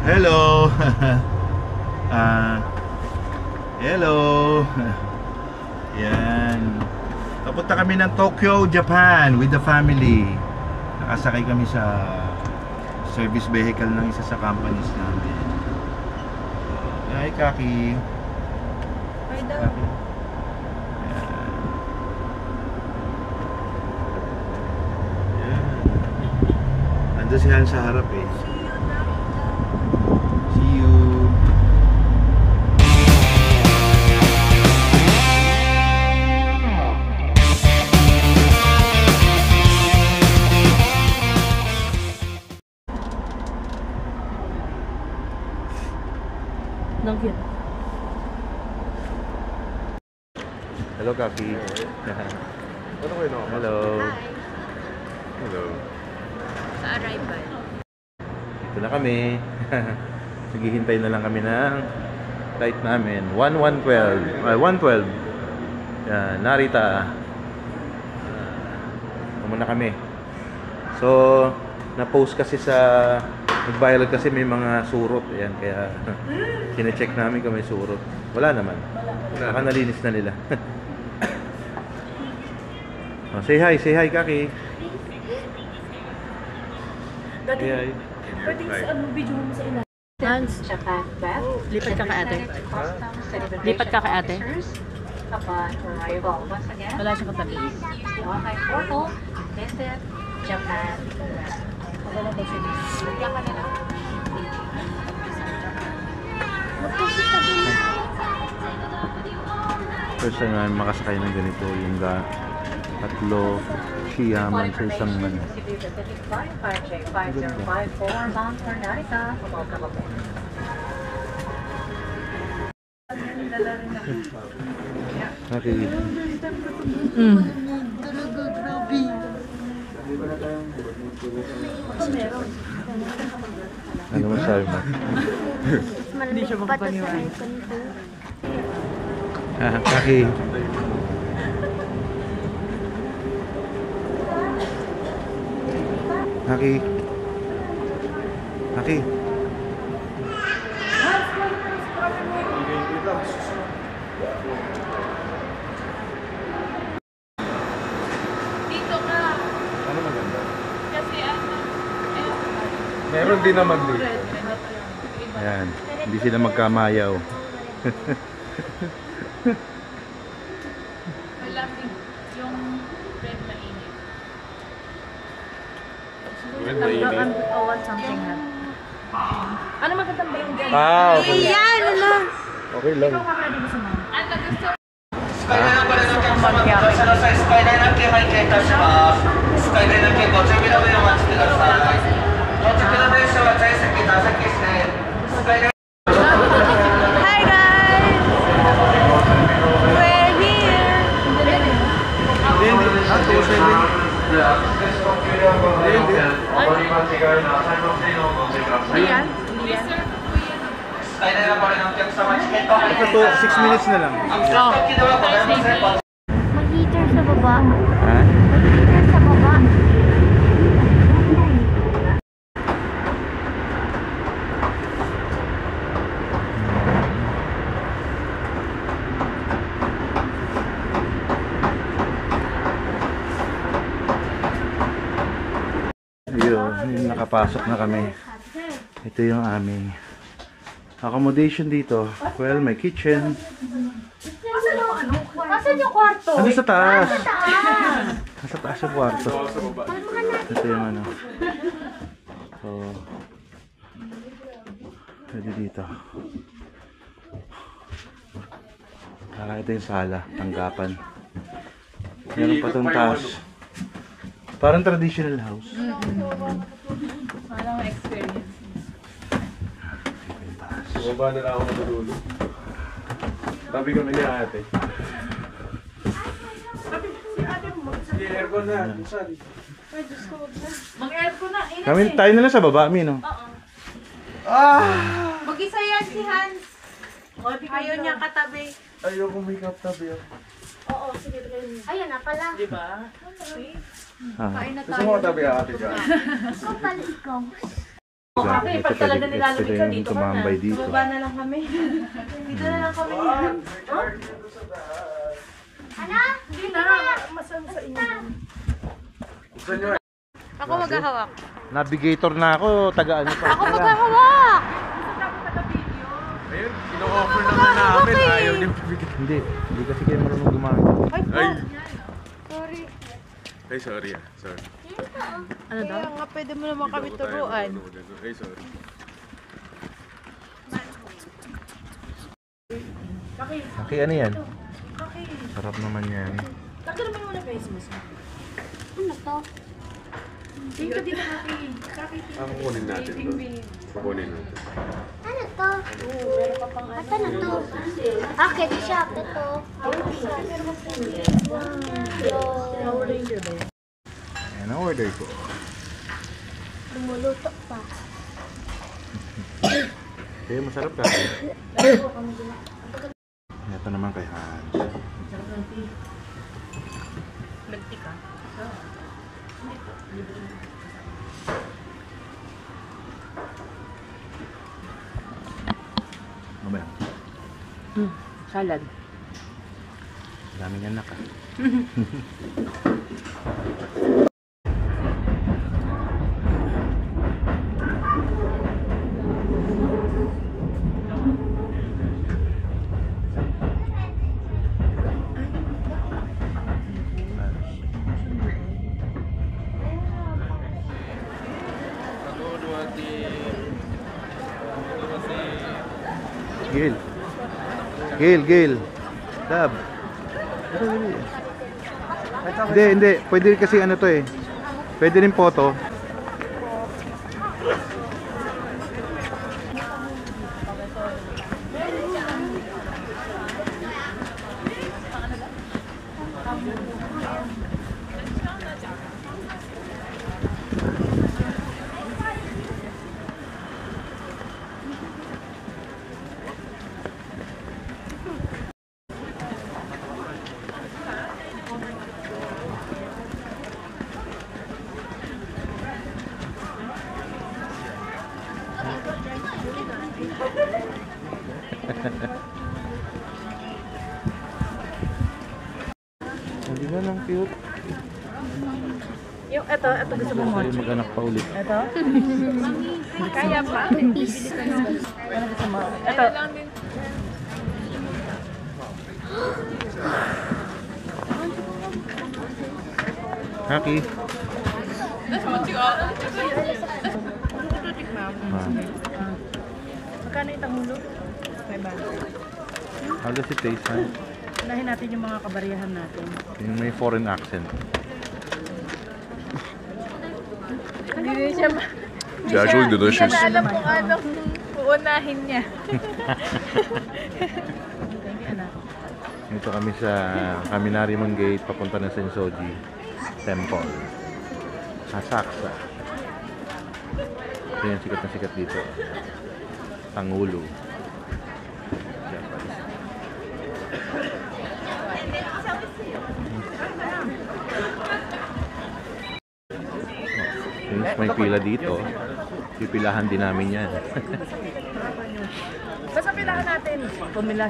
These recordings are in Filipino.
Hello. Hello. Yan. Papunta kami ng Tokyo, Japan with the family. Nakasakay kami sa service vehicle ng isa sa companies namin. Hi, Kaki. Hi daw. Nandun si Han sa harap eh. See you. Nangkin. Hello, Kaki. Hello. Hello. Sa arrival. Ito na kami. Naghihintay na lang kami ng flight namin. 112. Yan, Narita. Muna kami. So, na-post kasi sa nag-viral kasi may mga surot. Ayan, kaya sine-check namin kung may surot. Wala naman. Baka nalinis na nila. Oh, say hi, Kaki. Dati, Say hi. pwede sa ano video mo sa ina. Hans, Lipat ka kay ate. Lipat ka kay ate. upon arrival. Once again, Wala siya katabi. Shanghai Portal, visit Japan. Wala ba siya? Bigyan ka nila. First time namin makasakay ng ganito, yung tatlo Shiyaman sa isang ano. Pacific Flight 5J5054 bound for Narita. Welcome aboard. Okay. Ano masabi mo? Hindi siya magpapaniwala. Kaki. Kaki. Dito ka. Ano maganda? Kasi ano, Meron din naman dito. Ayan, hindi sila magkamayaw. malamig yung red mainit. I want something hot. Ano magandang ba yung dyan? Okay. Yan! Ano? Okay lang. Ikaw kakala mo sa mga. Ano gusto? スカイライナーからのお客様、乗車の際、スカイライナー系拝見いたします。スカイライナー系ご準備の上お待ちください。到着の電車は在席座席指定。スカイライナー Hi guys! We're here! Ayan? スカイライナーからのお客様、チケット拝見いたします。 6 minutes na lang. アクセス機能はございません。 Mag-heater sa baba. Ha? Mag-heater sa baba. Yun, nakapasok na kami. Ito yung aming accommodation dito. Well, may kitchen. Asan yung kwarto? Ano sa taas? Taas! Nasa taas yung kwarto. Ito yung ano. So, pwede dito. Ito yung sala, tanggapan. Meron pa itong taas. Parang traditional house. Parang experience. Bumaba na lang ako matulog. Tabi kami ni ate. Sige, aircon na. Sorry. Mag-aircon na. Init Kami, tayo na lang sa baba, Mino. Mag-isa yan si Hans. Ayaw niya katabi. Ayoko may tabi ako. Oo, sige. Ayan na pala. Di ba? Ah. Kain na Gusto mo tabi ate dyan? Ikaw pala ikaw. Okay, pag talaga nilalagay ka dito ka na. tumambay dito. Baba na lang kami. Dito na lang kami. Ano? Hindi na. Masama sa inyo. Ako maghahawak. Navigator na ako, taga ano pa. Ako maghahawak. Ayun, ino-offer naman namin. Ayaw niyo bibigyan. Hindi kasi kayo marunong gumamit. Ay po. Ay. Sorry. Ay, sorry ah. Sorry. Ano daw? Kaya nga pwede mo naman kami turuan. Ay, sorry. Kaki, ano yan? Sarap naman yan. Takdo naman muna face mask. Ano to? Dito dito Kaki. Kaki. Ang kukunin natin to. Kukunin natin. Ano to? Ito na to. Akit siya. Ito. Power Ranger ba yan? Ayan ang order ko. Lumuluto pa. Kaya masarap ka. Ito naman kay Hans. Milk tea ka? Ano ba yan? Salad. Daming anak ah. Gil. Gil. Dab. Hindi. Pwede kasi ano to eh. Pwede rin photo. Hindi na lang cute. Yung ito gusto mo mo. Kasi mag-anak pa ulit. Ito? Kaya pa. Ano gusto mo? Ito. Haki. Magkano itang mulo? 500. How does it taste, man? Unahin natin yung mga kabariyahan natin. Yung may foreign accent. Hindi rin siya It's actually delicious. na alam kung anong uunahin niya. Dito kami sa Kaminarimang Gate, papunta ng Sensoji Temple. Hasaksa. Ito yung sikat na sikat dito. Tangulo. Since may pila dito, pipilahan din namin yan. Basta pilahan natin. Pumila.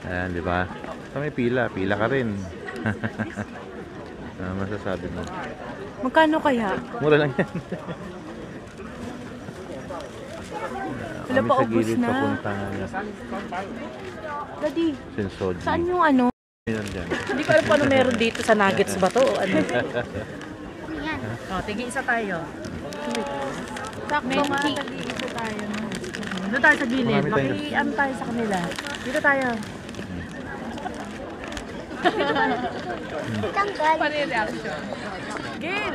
Ayan, di ba? Sa may pila ka rin. Ano masasabi mo? Magkano kaya? Mura lang yan. Wala Kami pa, sa ubos gilid na. papunta Daddy, Sensoji. saan yung ano? Yan dyan. Hindi ko alam kung ano meron dito sa nuggets ba to o ano. Yan. O, tigi isa tayo. Sakto nga, nag-iisa tayo. Doon tayo sa gilid. Marami tayo. Maki-ano tayo sa kanila. Dito tayo. Tanggal. Gil!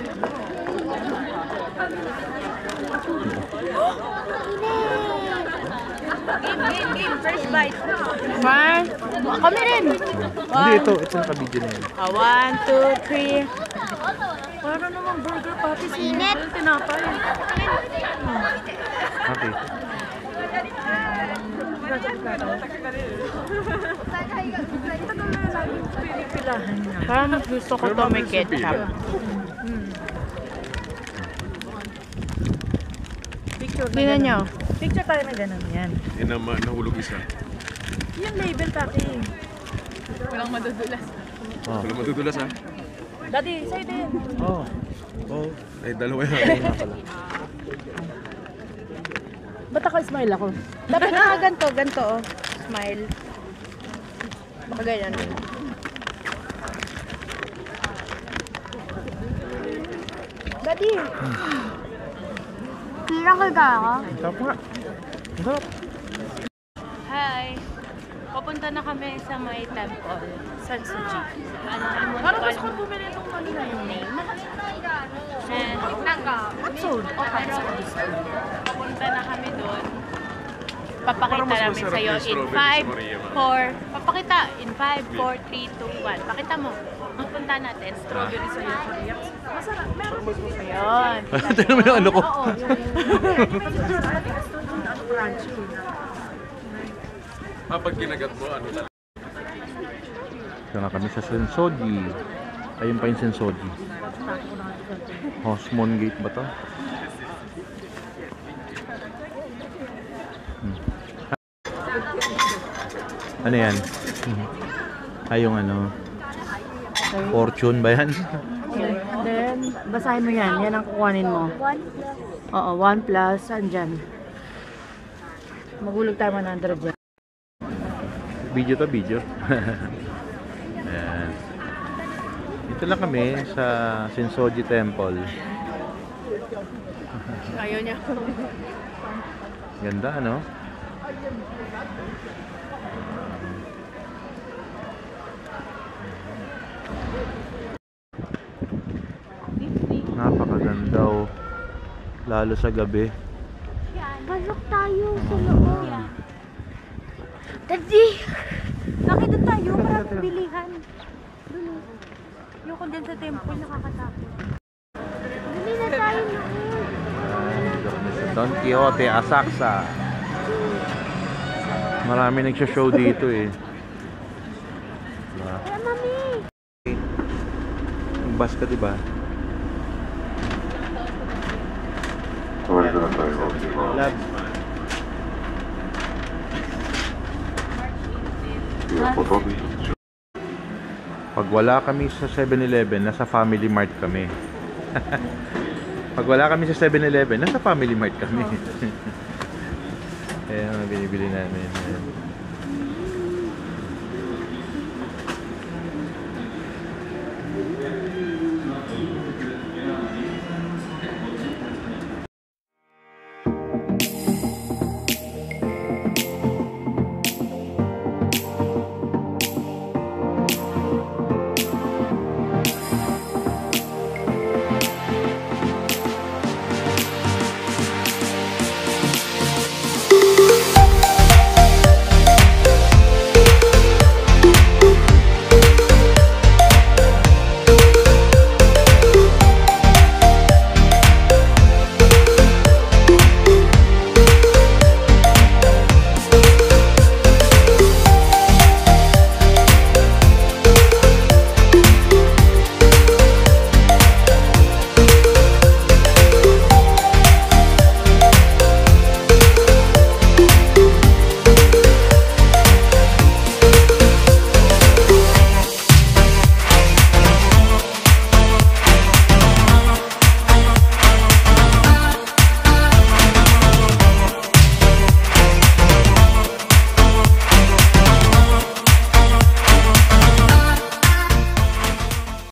Game. First bite. One. Kami rin. Hindi, ito nakabidyo na yan. 1, 2, 3. Para namang burger patties. Mainit. Tinapay. Okay. Pinipilahan niya. Parang mas gusto ko to may ketchup. picture. Tingnan nyo. Picture tayo na ganun. Yan. Yan naman, nahulog isa. Yung label, Tati. Walang madudulas. Oh. Wala matutulas ha. Daddy, sa'yo din. Oh. Oh. Ay, dalawa yan. Ba't ako-smile ako? Dapat ganito oh. Smile. Baka ganyan. Daddy! Pira ka ako. Sarap nga. Sarap. Hi! Papunta na kami sa may temple. San Suu Kyi. Parang gusto ko bumili itong ano na yun. And, Sold. pero, papunta na kami doon. Papakita Parang mas namin masarap sa'yo yung in strawberry 5, sa Maria, ma. 4, papakita in 5, 4, 3, 2, 1. Pakita mo. Punta natin. Strawberry sa'yo. Masarap. Meron. Ayun. Tignan mo yung ano ko. Oo. Yung matigas to yung crunchy. Pag kinagat mo, ano talaga? Ito na kami sa Sensoji. Ayun pa yung Sensoji. Hosmon Gate ba to? Ano yan? Ay, yung ano? Fortune ba yan? Okay. Then, basahin mo yan. Yan ang kukuhanin mo. 1+. Oo, 1 plus. Andyan. Magulog tayo 100 dyan. Video to, video. Ayan. Dito lang kami sa Sensoji Temple. Ayaw niya. Ganda, ano? Napakaganda, oh. Lalo sa gabi. Pasok tayo sa loob. Daddy! Bakit doon tayo? Maraming bilihan. Doon o. Yung kung dyan sa temple, nakakatakot. Dali na tayo noon. Dito kami sa Don Quixote, Asakusa. Marami nagsha-show dito eh. Diba? Kaya mami! Yung bus ka, diba? Lab. Pag wala kami sa 7-Eleven, nasa Family Mart kami. Pag wala kami sa 7-Eleven, nasa Family Mart kami. Ayan ang binibili namin. Ayan.